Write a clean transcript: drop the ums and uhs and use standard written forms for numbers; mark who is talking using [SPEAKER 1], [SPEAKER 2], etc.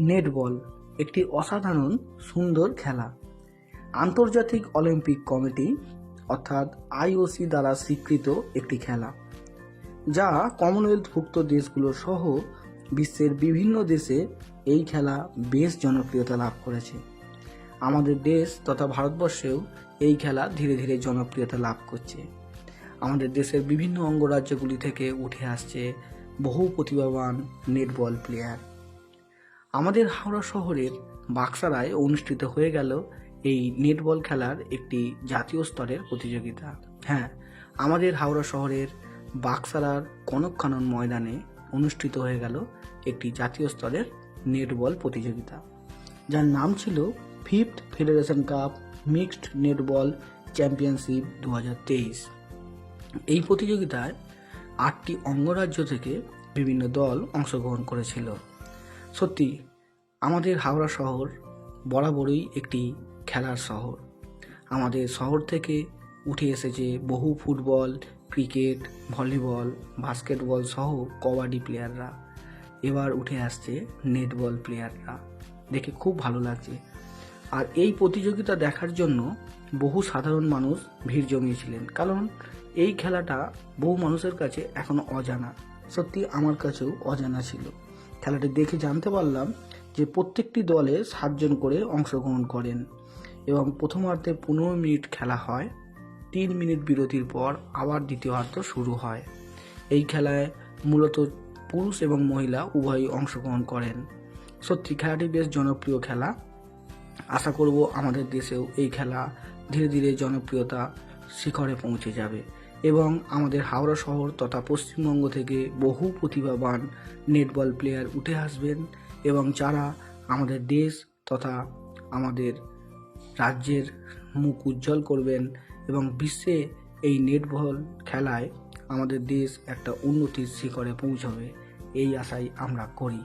[SPEAKER 1] Netball একটি অসাধারণ সুন্দর খেলা। আন্তর্জাতিক অলিম্পিক কমিটি অর্থাৎ আইওসি দ্বারা স্বীকৃত একটি খেলা, যা কমনওয়েলথভুক্ত দেশগুলো সহ বিশ্বের বিভিন্ন দেশে এই খেলা বেশ জনপ্রিয়তা লাভ করেছে। আমাদের দেশ তথা ভারতবর্ষেও এই খেলা ধীরে ধীরে জনপ্রিয়তা লাভ করছে। আমাদের দেশের বিভিন্ন অঙ্গরাজ্যগুলি থেকে উঠে আসছে বহু প্রতিভাবান নেটবল প্লেয়ার। আমাদের হাওড়া শহরের বাক্সারায় অনুষ্ঠিত হয়ে গেল এই নেটবল খেলার একটি জাতীয় স্তরের প্রতিযোগিতা। হ্যাঁ, আমাদের হাওড়া শহরের বাক্সারার কনক কানন ময়দানে অনুষ্ঠিত হয়ে গেল একটি জাতীয় স্তরের নেটবল প্রতিযোগিতা, যার নাম ছিল 5th federation cup mixed netball championship 2023। এই প্রতিযোগিতায় 8টি অঙ্গরাজ্য থেকে বিভিন্ন দল অংশগ্রহণ করেছিল। সত্যি আমাদের হাওড়া শহর বরাবরই একটি খেলার শহর। আমাদের শহর থেকে উঠে এসেছে বহু ফুটবল, ক্রিকেট, ভলিবল, বাস্কেটবল সহ কবাডি প্লেয়াররা। এবার উঠে আসছে নেটবল প্লেয়াররা, দেখে খুব ভালো লাগছে। আর এই প্রতিযোগিতা দেখার জন্য বহু সাধারণ মানুষ ভিড় জমিয়েছিলেন, কারণ এই খেলাটা বহু মানুষের কাছে এখনো অজানা। সত্যি আমার কাছেও অজানা ছিল। খেলাটি দেখে জানতে পারলাম যে প্রত্যেকটি দলে 7 জন করে অংশগ্রহণ করেন এবং প্রথমার্ধে 15 মিনিট খেলা হয়। 3 মিনিট বিরতির পর আবার দ্বিতীয়ার্ধ শুরু হয়। এই খেলায় মূলত পুরুষ এবং মহিলা উভয়ই অংশগ্রহণ করেন। সত্যি খেলাটি বেশ জনপ্রিয় খেলা। আশা করব আমাদের দেশেও এই খেলা ধীরে ধীরে জনপ্রিয়তা শিখরে পৌঁছে যাবে এবং আমাদের হাওড়া শহর তথা পশ্চিমবঙ্গ থেকে বহু প্রতিভাবান নেটবল প্লেয়ার উঠে আসবেন এবং যারা আমাদের দেশ তথা আমাদের রাজ্যের মুখ উজ্জ্বল করবেন এবং বিশ্বে এই নেটবল খেলায় আমাদের দেশ একটা উন্নতির শিখরে পৌঁছবে, এই আশাই আমরা করি।